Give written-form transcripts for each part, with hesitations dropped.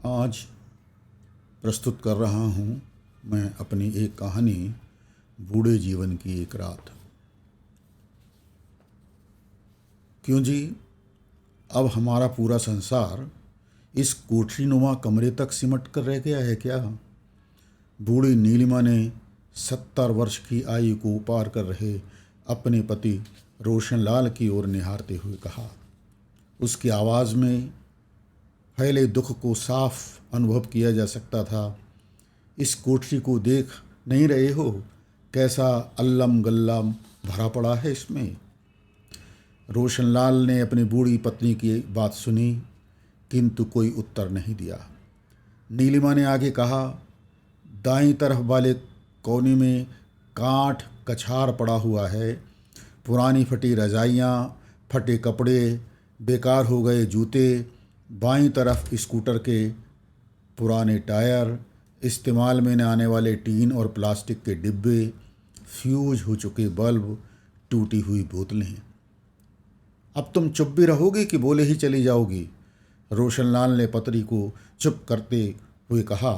आज प्रस्तुत कर रहा हूँ मैं अपनी एक कहानी, बूढ़े जीवन की एक रात। क्यों जी, अब हमारा पूरा संसार इस कोठरीनुमा कमरे तक सिमट कर रह गया है क्या? बूढ़ी नीलिमा ने 70 वर्ष की आयु को पार कर रहे अपने पति रोशनलाल की ओर निहारते हुए कहा। उसकी आवाज़ में फैले दुख को साफ अनुभव किया जा सकता था। इस कोठरी को देख नहीं रहे हो, कैसा अल्लम गल्लम भरा पड़ा है इसमें। रोशनलाल ने अपनी बूढ़ी पत्नी की बात सुनी, किंतु कोई उत्तर नहीं दिया। नीलिमा ने आगे कहा, दाईं तरफ वाले कोने में कांठ कछार पड़ा हुआ है। पुरानी फटी रजाइयाँ, फटे कपड़े, बेकार हो गए जूते। बाईं तरफ स्कूटर के पुराने टायर, इस्तेमाल में न आने वाले टीन और प्लास्टिक के डिब्बे, फ्यूज हो चुके बल्ब, टूटी हुई बोतलें। अब तुम चुप भी रहोगी कि बोले ही चली जाओगी? रोशनलाल ने पत्नी को चुप करते हुए कहा।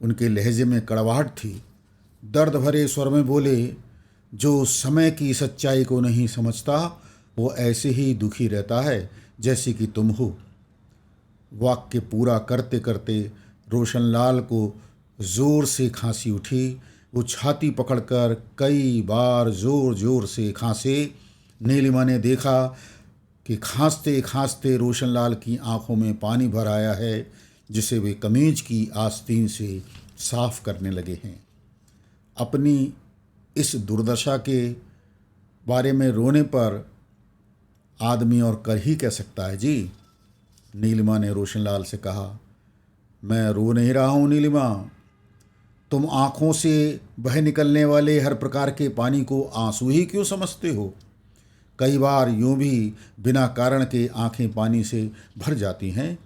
उनके लहजे में कड़वाहट थी। दर्द भरे स्वर में बोले, जो समय की सच्चाई को नहीं समझता वो ऐसे ही दुखी रहता है जैसे कि तुम हो। वाक्य पूरा करते करते रोशनलाल को ज़ोर से खांसी उठी। वो छाती पकड़कर कई बार ज़ोर ज़ोर से खांसे। नीलिमा ने देखा कि खांसते खांसते रोशनलाल की आंखों में पानी भर आया है, जिसे वे कमीज की आस्तीन से साफ करने लगे हैं। अपनी इस दुर्दशा के बारे में रोने पर आदमी और कर ही कह सकता है जी। नीलिमा ने रोशनलाल से कहा। मैं रो नहीं रहा हूँ नीलिमा, तुम आँखों से बह निकलने वाले हर प्रकार के पानी को आंसू ही क्यों समझते हो? कई बार यूँ भी बिना कारण के आँखें पानी से भर जाती हैं।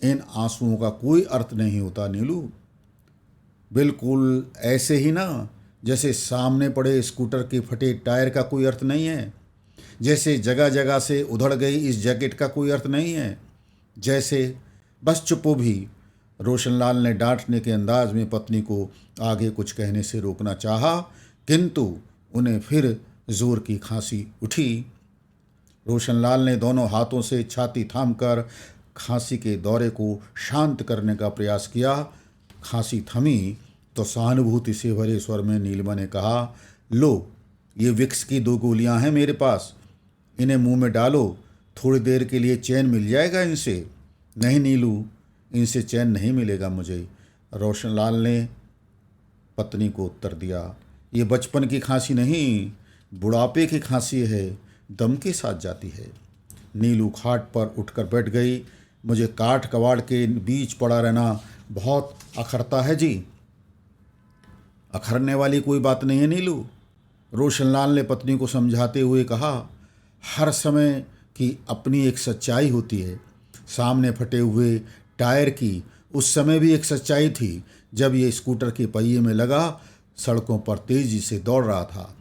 इन आंसुओं का कोई अर्थ नहीं होता नीलू। बिल्कुल ऐसे ही ना, जैसे सामने पड़े स्कूटर के फटे टायर का कोई अर्थ नहीं है, जैसे जगह जगह से उधड़ गई इस जैकेट का कोई अर्थ नहीं है, जैसे बस चुपो भी। रोशनलाल ने डांटने के अंदाज में पत्नी को आगे कुछ कहने से रोकना चाहा, किंतु उन्हें फिर जोर की खांसी उठी। रोशनलाल ने दोनों हाथों से छाती थामकर खांसी के दौरे को शांत करने का प्रयास किया। खांसी थमी तो सहानुभूति से भरे स्वर में नीलिमा ने कहा, लो, ये विक्स की 2 गोलियां हैं मेरे पास, इन्हें मुंह में डालो, थोड़ी देर के लिए चैन मिल जाएगा इनसे। नहीं नीलू, इनसे चैन नहीं मिलेगा मुझे, रोशनलाल ने पत्नी को उत्तर दिया। ये बचपन की खांसी नहीं, बुढ़ापे की खांसी है, दम के साथ जाती है। नीलू खाट पर उठकर बैठ गई। मुझे काठ कबाड़ के बीच पड़ा रहना बहुत अखरता है जी। अखरने वाली कोई बात नहीं है नीलू, रोशनलाल ने पत्नी को समझाते हुए कहा। हर समय की अपनी एक सच्चाई होती है। सामने फटे हुए टायर की उस समय भी एक सच्चाई थी, जब ये स्कूटर के पहिए में लगा सड़कों पर तेज़ी से दौड़ रहा था।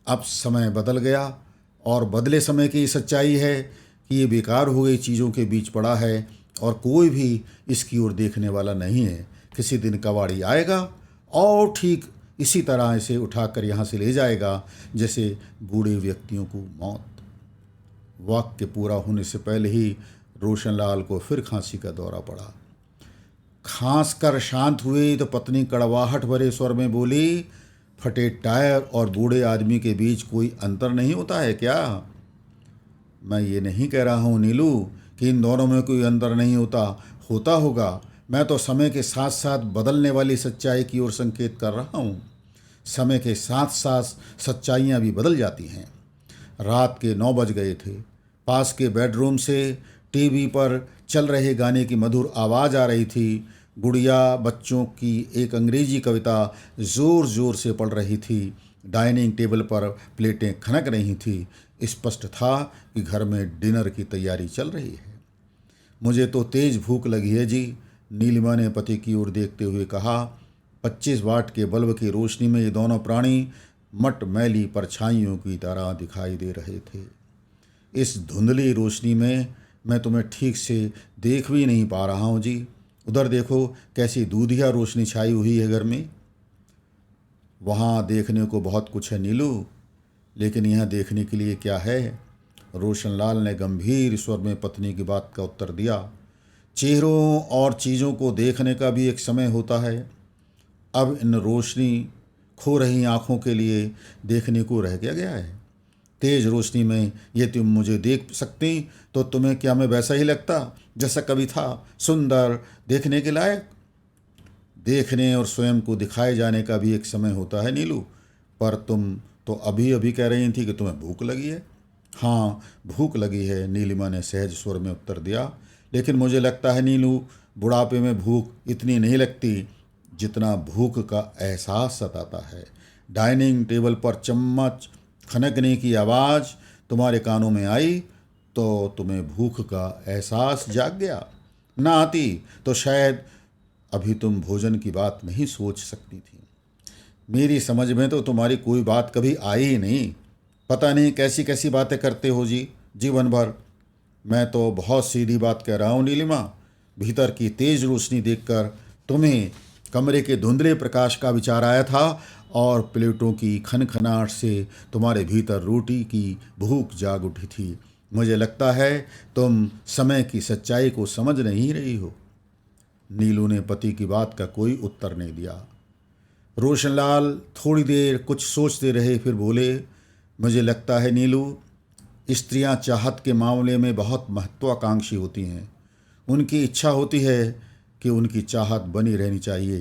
अब समय बदल गया और बदले समय की सच्चाई है कि ये बेकार हो गई चीज़ों के बीच पड़ा है और कोई भी इसकी ओर देखने वाला नहीं है। किसी दिन कबाड़ी आएगा और ठीक इसी तरह इसे उठाकर यहाँ से ले जाएगा जैसे बूढ़े व्यक्तियों को मौत। वाक्य पूरा होने से पहले ही रोशनलाल को फिर खांसी का दौरा पड़ा। खांस कर शांत हुए तो पत्नी कड़वाहट भरे स्वर में बोली, फटे टायर और बूढ़े आदमी के बीच कोई अंतर नहीं होता है क्या? मैं ये नहीं कह रहा हूँ नीलू कि इन दोनों में कोई अंतर नहीं होता, होता होगा। मैं तो समय के साथ साथ बदलने वाली सच्चाई की ओर संकेत कर रहा हूँ। समय के साथ साथ सच्चाइयाँ भी बदल जाती हैं। रात के 9 बज गए थे। पास के बेडरूम से टीवी पर चल रहे गाने की मधुर आवाज़ आ रही थी। गुड़िया बच्चों की एक अंग्रेजी कविता ज़ोर ज़ोर से पढ़ रही थी। डाइनिंग टेबल पर प्लेटें खनक रही थी। स्पष्ट था कि घर में डिनर की तैयारी चल रही है। मुझे तो तेज़ भूख लगी है जी, नीलिमा ने पति की ओर देखते हुए कहा। 25 वाट के बल्ब की रोशनी में ये दोनों प्राणी मटमैली परछाइयों की तरह दिखाई दे रहे थे। इस धुंधली रोशनी में मैं तुम्हें ठीक से देख भी नहीं पा रहा हूँ जी, उधर देखो कैसी दूधिया रोशनी छाई हुई है घर में। वहाँ देखने को बहुत कुछ है नीलू, लेकिन यहाँ देखने के लिए क्या है? रोशनलाल ने गंभीर स्वर में पत्नी की बात का उत्तर दिया। चेहरों और चीज़ों को देखने का भी एक समय होता है। अब इन रोशनी खो रही आँखों के लिए देखने को रह गया है। तेज रोशनी में ये तुम मुझे देख सकती तो तुम्हें क्या मैं वैसा ही लगता जैसा कभी था, सुंदर, देखने के लायक? देखने और स्वयं को दिखाए जाने का भी एक समय होता है नीलू। पर तुम तो अभी अभी कह रही थी कि तुम्हें भूख लगी है। हाँ, भूख लगी है, नीलिमा ने सहज स्वर में उत्तर दिया। लेकिन मुझे लगता है नीलू, बुढ़ापे में भूख इतनी नहीं लगती जितना भूख का एहसास सताता है। डाइनिंग टेबल पर चम्मच खनकने की आवाज़ तुम्हारे कानों में आई तो तुम्हें भूख का एहसास जाग गया। ना आती तो शायद अभी तुम भोजन की बात नहीं सोच सकती थी। मेरी समझ में तो तुम्हारी कोई बात कभी आई ही नहीं। पता नहीं कैसी कैसी बातें करते हो जी जीवन भर। मैं तो बहुत सीधी बात कह रहा हूँ नीलिमा। भीतर की तेज रोशनी देखकर तुम्हें कमरे के धुंधले प्रकाश का विचार आया था और प्लेटों की खनखनाहट से तुम्हारे भीतर रोटी की भूख जाग उठी थी। मुझे लगता है तुम समय की सच्चाई को समझ नहीं रही हो। नीलू ने पति की बात का कोई उत्तर नहीं दिया। रोशनलाल थोड़ी देर कुछ सोचते रहे, फिर बोले, मुझे लगता है नीलू, स्त्रियां चाहत के मामले में बहुत महत्वाकांक्षी होती हैं। उनकी इच्छा होती है कि उनकी चाहत बनी रहनी चाहिए।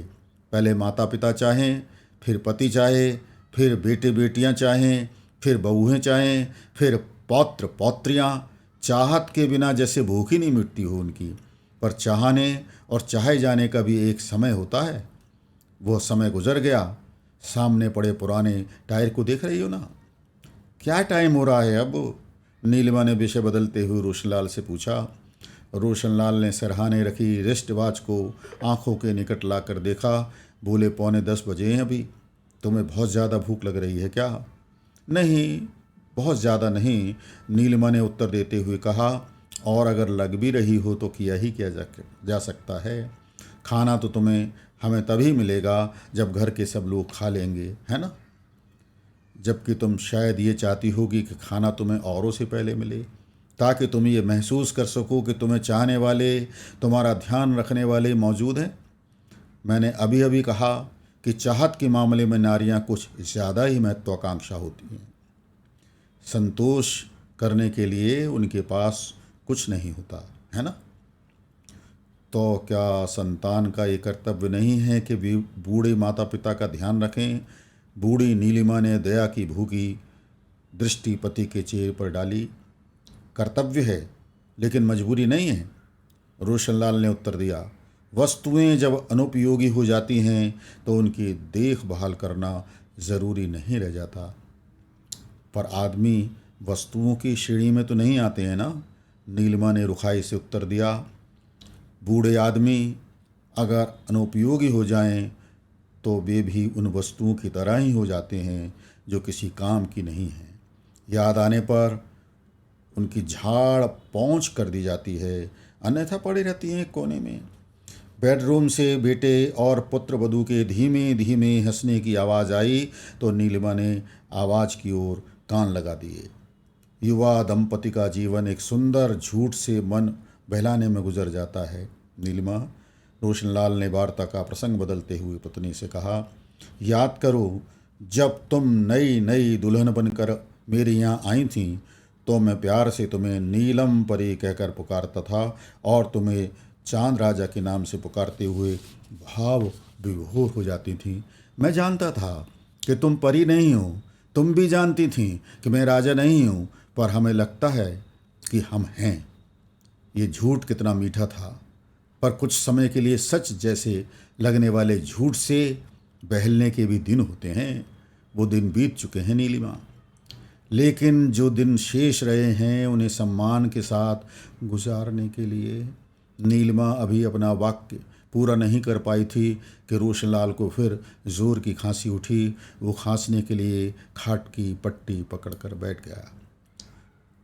पहले माता पिता चाहें, फिर पति चाहे, फिर बेटे बेटियां चाहें, फिर बहुएं चाहें, फिर पौत्र पौत्रियां। चाहत के बिना जैसे भूख ही नहीं मिटती हो उनकी। पर चाहने और चाहे जाने का भी एक समय होता है। वो समय गुजर गया। सामने पड़े पुराने टायर को देख रही हो ना? क्या टाइम हो रहा है अब? नीलिमा ने विषय बदलते हुए रोशनलाल से पूछा। रोशनलाल ने सरहाने रखी रिस्ट वॉच को आंखों के निकट लाकर देखा। बोले, 9:45 बजे हैं अभी। तुम्हें बहुत ज़्यादा भूख लग रही है क्या? नहीं, बहुत ज़्यादा नहीं, नीलिमा ने उत्तर देते हुए कहा। और अगर लग भी रही हो तो किया ही किया जा सकता है। खाना तो तुम्हें हमें तभी मिलेगा जब घर के सब लोग खा लेंगे, है ना? जबकि तुम शायद ये चाहती होगी कि खाना तुम्हें औरों से पहले मिले, ताकि तुम ये महसूस कर सको कि तुम्हें चाहने वाले, तुम्हारा ध्यान रखने वाले मौजूद हैं। मैंने अभी अभी कहा कि चाहत के मामले में नारियां कुछ ज़्यादा ही महत्वाकांक्षा होती हैं। संतोष करने के लिए उनके पास कुछ नहीं होता, है ना? तो क्या संतान का ये कर्तव्य नहीं है कि बूढ़े माता पिता का ध्यान रखें? बूढ़ी नीलिमा ने दया की भूखी दृष्टि पति के चेहरे पर डाली। कर्तव्य है, लेकिन मजबूरी नहीं है, रोशनलाल ने उत्तर दिया। वस्तुएं जब अनुपयोगी हो जाती हैं तो उनकी देखभाल करना ज़रूरी नहीं रह जाता। पर आदमी वस्तुओं की श्रेणी में तो नहीं आते हैं ना? नीलिमा ने रुखाई से उत्तर दिया। बूढ़े आदमी अगर अनुपयोगी हो जाएं तो वे भी उन वस्तुओं की तरह ही हो जाते हैं जो किसी काम की नहीं हैं। याद आने पर उनकी झाड़ पोंछ कर दी जाती है, अन्यथा पड़ी रहती हैं एक कोने में। बेडरूम से बेटे और पुत्र वधू के धीमे धीमे हंसने की आवाज़ आई तो नीलिमा ने आवाज़ की ओर कान लगा दिए। युवा दंपति का जीवन एक सुंदर झूठ से मन बहलाने में गुजर जाता है नीलिमा। रोशनलाल ने वार्ता का प्रसंग बदलते हुए पत्नी से कहा, याद करो, जब तुम नई नई दुल्हन बनकर मेरे यहाँ आई थीं तो मैं प्यार से तुम्हें नीलम परी कहकर पुकारता था और तुम्हें चांद राजा के नाम से पुकारते हुए भाव विभोर हो जाती थी। मैं जानता था कि तुम परी नहीं हो। तुम भी जानती थीं कि मैं राजा नहीं हूँ, पर हमें लगता है कि हम हैं। ये झूठ कितना मीठा था, पर कुछ समय के लिए सच जैसे लगने वाले झूठ से बहलने के भी दिन होते हैं। वो दिन बीत चुके हैं नीलिमा, लेकिन जो दिन शेष रहे हैं उन्हें सम्मान के साथ गुजारने के लिए। नीलिमा अभी अपना वाक्य पूरा नहीं कर पाई थी कि रोशनलाल को फिर जोर की खांसी उठी। वो खांसने के लिए खाट की पट्टी पकड़कर बैठ गया।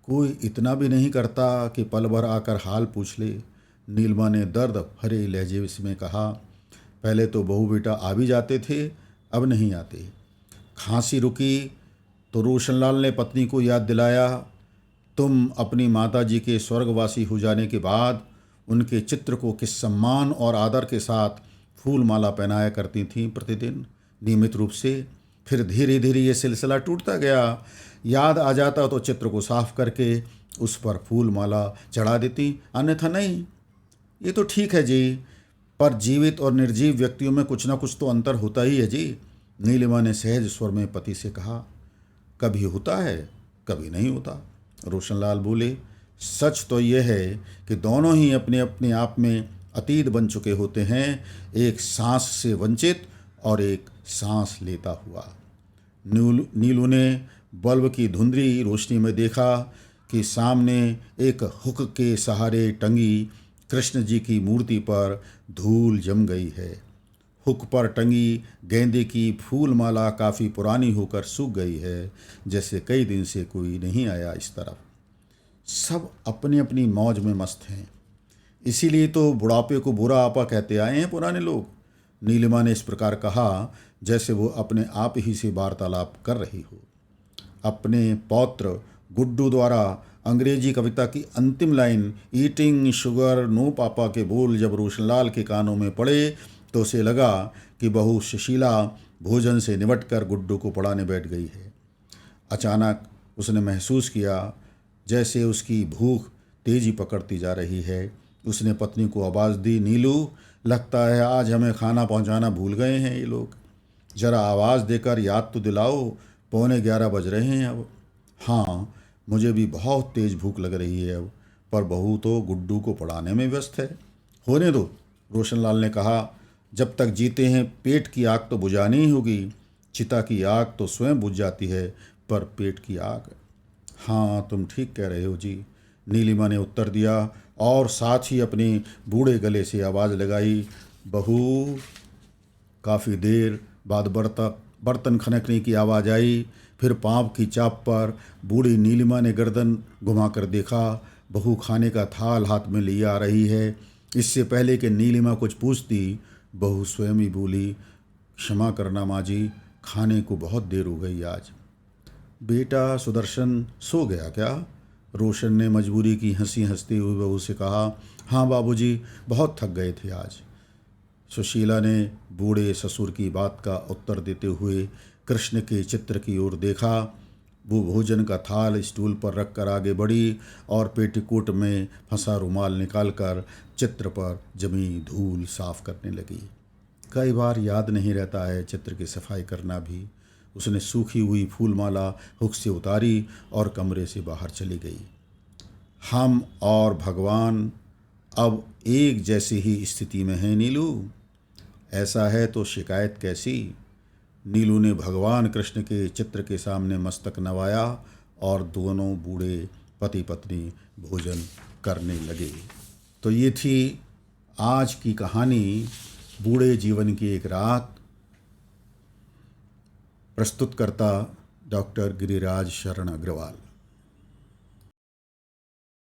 कोई इतना भी नहीं करता कि पल भर आकर हाल पूछ ले। नीलिमा ने दर्द भरे लहजे में कहा, पहले तो बहू बेटा आ भी जाते थे, अब नहीं आते। खांसी रुकी तो रोशनलाल ने पत्नी को याद दिलाया, तुम अपनी माताजी के स्वर्गवासी हो जाने के बाद उनके चित्र को किस सम्मान और आदर के साथ फूल माला पहनाया करती थीं प्रतिदिन नियमित रूप से। फिर धीरे धीरे ये सिलसिला टूटता गया। याद आ जाता तो चित्र को साफ करके उस पर फूल माला चढ़ा देती, अन्यथा नहीं। ये तो ठीक है जी, पर जीवित और निर्जीव व्यक्तियों में कुछ ना कुछ तो अंतर होता ही है जी। नीलिमा ने सहज स्वर में पति से कहा, कभी होता है कभी नहीं होता। रोशनलाल बोले, सच तो यह है कि दोनों ही अपने अपने आप में अतीत बन चुके होते हैं, एक सांस से वंचित और एक सांस लेता हुआ। नीलू ने बल्ब की धुंधली रोशनी में देखा कि सामने एक हुक के सहारे टंगी कृष्ण जी की मूर्ति पर धूल जम गई है। हुक पर टंगी गेंदे की फूल माला काफ़ी पुरानी होकर सूख गई है, जैसे कई दिन से कोई नहीं आया इस तरफ। सब अपनी अपनी मौज में मस्त हैं, इसीलिए तो बुढ़ापे को बुरा आपा कहते आए हैं पुराने लोग। नीलिमा ने इस प्रकार कहा जैसे वो अपने आप ही से वार्तालाप कर रही हो। अपने पौत्र गुड्डू द्वारा अंग्रेजी कविता की अंतिम लाइन ईटिंग शुगर नो पापा के बोल जब रोशनलाल के कानों में पड़े तो उसे लगा कि बहू सुशीला भोजन से निपटकर गुड्डू को पढ़ाने बैठ गई है। अचानक उसने महसूस किया जैसे उसकी भूख तेजी पकड़ती जा रही है। उसने पत्नी को आवाज़ दी, नीलू, लगता है आज हमें खाना पहुंचाना भूल गए हैं ये लोग। ज़रा आवाज़ देकर याद तो दिलाओ, 11:15 बज रहे हैं अब। हाँ, मुझे भी बहुत तेज़ भूख लग रही है अब, पर बहू तो गुड्डू को पढ़ाने में व्यस्त है। होने दो, रोशनलाल ने कहा, जब तक जीते हैं पेट की आग तो बुझानी ही होगी। चिता की आग तो स्वयं बुझ जाती है, पर पेट की आग। हाँ, तुम ठीक कह रहे हो जी, नीलिमा ने उत्तर दिया और साथ ही अपने बूढ़े गले से आवाज़ लगाई, बहू। काफ़ी देर बाद बर्तन खनकने की आवाज़ आई। फिर पाँव की चाप पर बूढ़ी नीलिमा ने गर्दन घुमाकर देखा। बहू खाने का थाल हाथ में लिए आ रही है। इससे पहले कि नीलिमा कुछ पूछती, बहू स्वयं ही बोली, क्षमा करना माँ जी, खाने को बहुत देर हो गई आज। बेटा सुदर्शन सो गया क्या? रोशन ने मजबूरी की हंसी हंसते हुए बहू से कहा, हाँ बाबूजी, बहुत थक गए थे आज। सुशीला ने बूढ़े ससुर की बात का उत्तर देते हुए कृष्ण के चित्र की ओर देखा। वो भोजन का थाल स्टूल पर रखकर आगे बढ़ी और पेटीकोट में फंसा रुमाल निकालकर चित्र पर जमी धूल साफ करने लगी। कई बार याद नहीं रहता है चित्र की सफाई करना भी। उसने सूखी हुई फूलमाला हुक से उतारी और कमरे से बाहर चली गई। हम और भगवान अब एक जैसी ही स्थिति में हैं नीलू। ऐसा है तो शिकायत कैसी? नीलू ने भगवान कृष्ण के चित्र के सामने मस्तक नवाया और दोनों बूढ़े पति पत्नी भोजन करने लगे। तो ये थी आज की कहानी, बूढ़े जीवन की एक रात। प्रस्तुतकर्ता डॉक्टर गिरिराज शरण अग्रवाल।